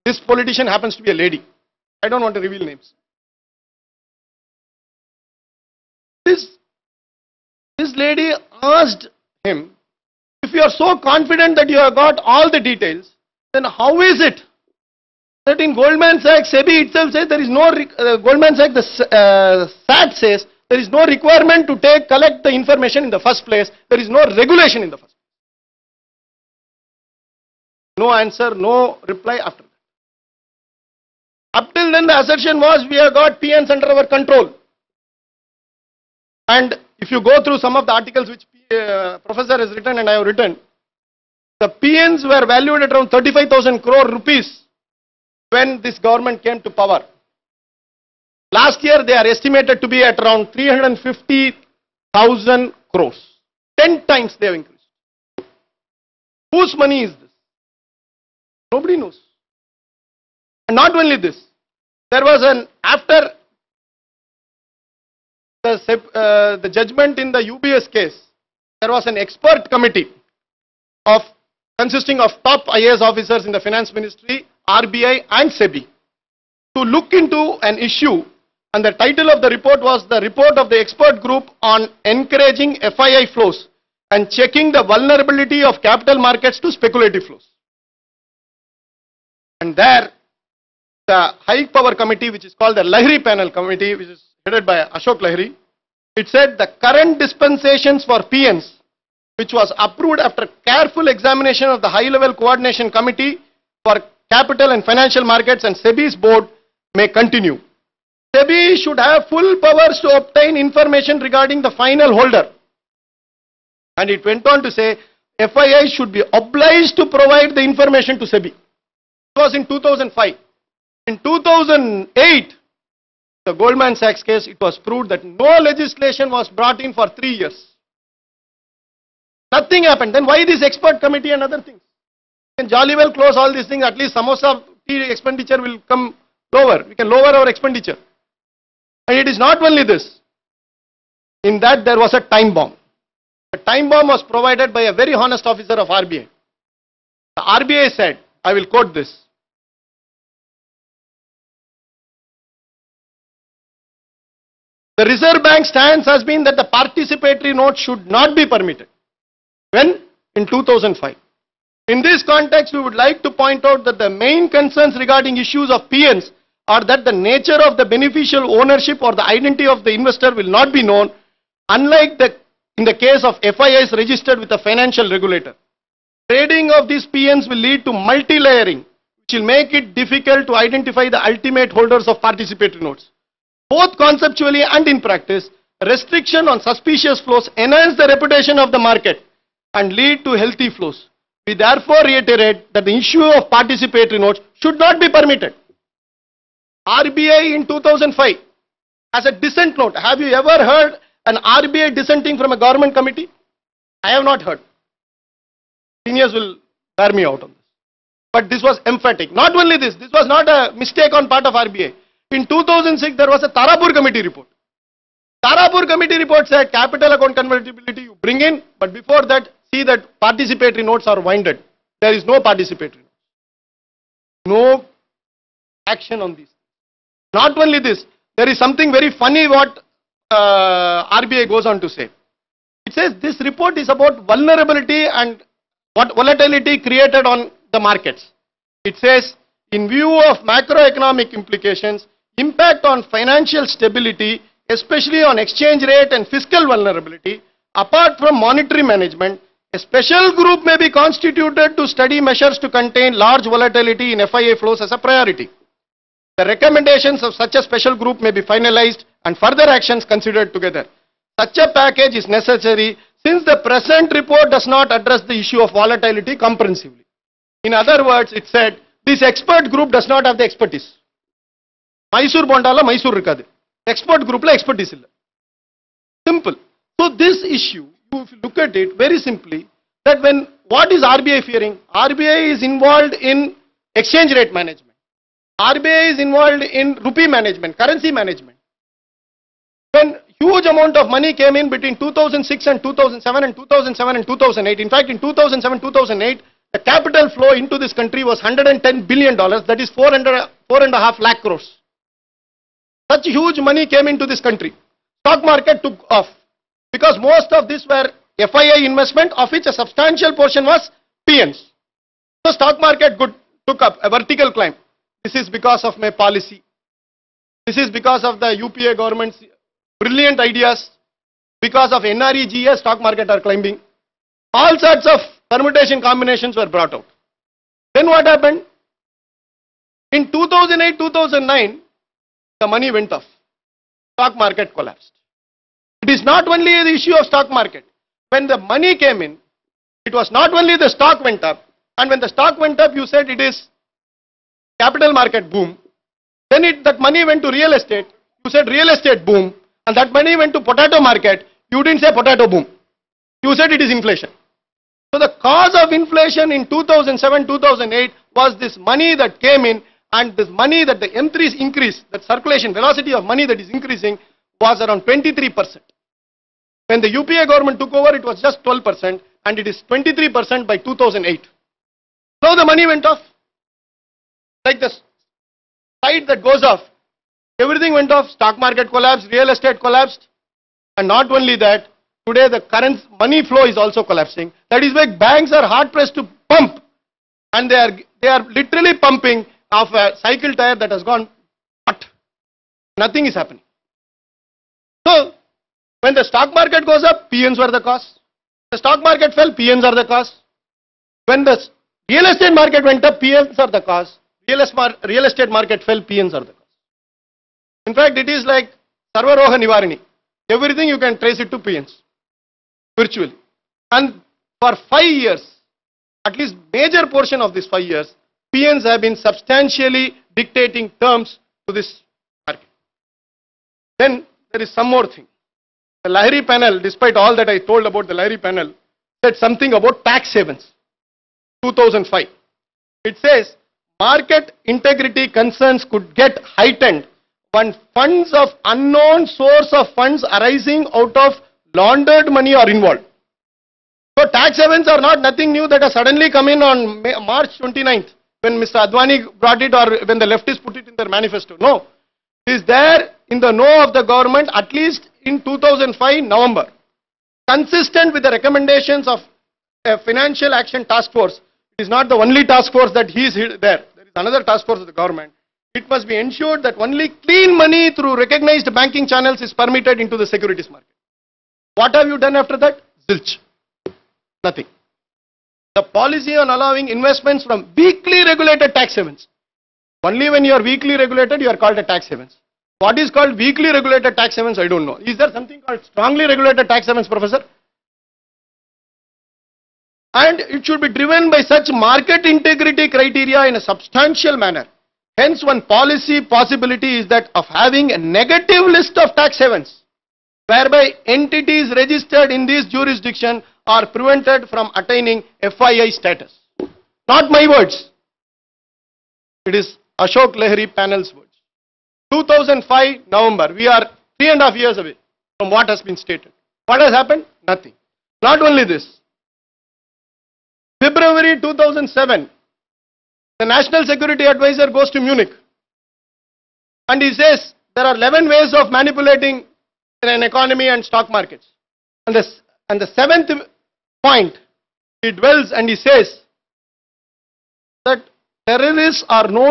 This politician happens to be a lady. I don't want to reveal names. This lady asked him, if you are so confident that you have got all the details, then how is it that in Goldman Sachs, SEBI itself says there is no, Goldman Sachs, the SAT says there is no requirement to collect the information in the first place. There is no regulation in the first place. No answer, no reply after that. Up till then the assertion was we have got PNs under our control. And if you go through some of the articles which Professor has written and I have written, the PNs were valued at around 35,000 crore rupees when this government came to power. Last year they are estimated to be at around 350,000 crores. 10 times they have increased. Whose money is this? Nobody knows. And not only this, there was after the judgment in the UBS case, there was an expert committee consisting of top IAS officers in the finance ministry, RBI and SEBI to look into an issue, and the title of the report was the report of the expert group on encouraging FII flows and checking the vulnerability of capital markets to speculative flows. And there the high power committee, which is called the Lahiri panel committee, which is headed by Ashok Lahiri, it said the current dispensations for PNs, which was approved after careful examination of the high level coordination committee for capital and financial markets and SEBI's board, may continue. SEBI should have full powers to obtain information regarding the final holder. And it went on to say FII should be obliged to provide the information to SEBI. It was in 2005. In 2008, the Goldman Sachs case, it was proved that no legislation was brought in for 3 years. Nothing happened. Then why this expert committee and other things? We can jolly well close all these things. At least samosa tea expenditure will come lower. We can lower our expenditure. And it is not only this. In that there was a time bomb. The time bomb was provided by a very honest officer of RBI. The RBI said, I will quote this. The Reserve Bank stance has been that the participatory note should not be permitted. When? In 2005. In this context, we would like to point out that the main concerns regarding issues of PNs are that the nature of the beneficial ownership or the identity of the investor will not be known, unlike in the case of FIIs registered with a financial regulator. Trading of these PNs will lead to multi-layering, which will make it difficult to identify the ultimate holders of participatory notes. Both conceptually and in practice, restriction on suspicious flows enhance the reputation of the market and lead to healthy flows. We therefore reiterate that the issue of participatory notes should not be permitted. RBI in 2005 as a dissent note. Have you ever heard an RBI dissenting from a government committee? I have not heard. Seniors will bear me out on this. But this was emphatic. Not only this was not a mistake on part of RBI. In 2006, there was a Tarapur committee report. Tarapur committee report said capital account convertibility you bring in, but before that, see that participatory notes are winded. There is no participatory notes. No action on this. Not only this, there is something very funny what RBI goes on to say. It says this report is about vulnerability and what volatility created on the markets. It says, in view of macroeconomic implications, impact on financial stability, especially on exchange rate and fiscal vulnerability, apart from monetary management, a special group may be constituted to study measures to contain large volatility in FII flows as a priority. The recommendations of such a special group may be finalized and further actions considered together. Such a package is necessary since the present report does not address the issue of volatility comprehensively. In other words, it said, this expert group does not have the expertise. Mysore Bondala, Mysore Rikade. Expert group la expertise illa. Simple. So this issue, if you look at it very simply, that what is RBI fearing? RBI is involved in exchange rate management. RBI is involved in rupee management, currency management. When huge amount of money came in between 2006 and 2007 and 2007 and 2008, in fact in 2007-2008, the capital flow into this country was $110 billion, that is 4.5 lakh crores. Such huge money came into this country. Stock market took off because most of this were FII investment, of which a substantial portion was PNs. So stock market took up a vertical climb. This is because of my policy. This is because of the UPA government's brilliant ideas. Because of NREGA, stock market are climbing. All sorts of permutation combinations were brought out. Then what happened? In 2008-2009, the money went off. Stock market collapsed. It is not only the issue of stock market. When the money came in, it was not only the stock went up, and when the stock went up, you said it is capital market boom. Then that money went to real estate, you said real estate boom, and that money went to potato market, you didn't say potato boom. You said it is inflation. So the cause of inflation in 2007-2008 was this money that came in, and this money that the M3's increase, that circulation velocity of money that is increasing was around 23%. When the UPA government took over, it was just 12%, and it is 23% by 2008. So the money went off. Like the side that goes off, everything went off, stock market collapsed, real estate collapsed, and not only that, today the current money flow is also collapsing. That is why banks are hard pressed to pump, and they are literally pumping of a cycle tire that has gone hot. Nothing is happening. So when the stock market goes up, PNs were the cause. The stock market fell, PNs are the cause. When the real estate market went up, PNs are the cause. Real estate market fell, PNs are the cause. In fact, it is like Sarvaroha Nivarani. Everything you can trace it to PNs, virtually. And for 5 years, at least major portion of this 5 years, PNs have been substantially dictating terms to this market. Then there is some more thing. The Lahiri panel, despite all that I told about the Lahiri panel, said something about tax havens. 2005. It says market integrity concerns could get heightened when funds of unknown source of funds arising out of laundered money are involved. So tax havens are not nothing new that has suddenly come in on March 29th when Mr. Advani brought it, or when the leftists put it in their manifesto. No. It is there in the know of the government at least in 2005 November. Consistent with the recommendations of a financial action task force. It is not the only task force that he is there. There is another task force of the government. It must be ensured that only clean money through recognized banking channels is permitted into the securities market. What have you done after that? Zilch. Nothing. The policy on allowing investments from weakly regulated tax havens. Only when you are weakly regulated, you are called a tax havens. What is called weakly regulated tax havens, I don't know. Is there something called strongly regulated tax havens, Professor? And it should be driven by such market integrity criteria in a substantial manner. Hence, one policy possibility is that of having a negative list of tax havens, whereby entities registered in this jurisdiction are prevented from attaining FII status. Not my words. It is Ashok Lahiri panel's words. 2005 November. We are 3.5 years away from what has been stated. What has happened? Nothing. Not only this. February 2007, the National Security Advisor goes to Munich and he says there are 11 ways of manipulating an economy and stock markets. And the seventh point, he dwells and he says that terrorists are known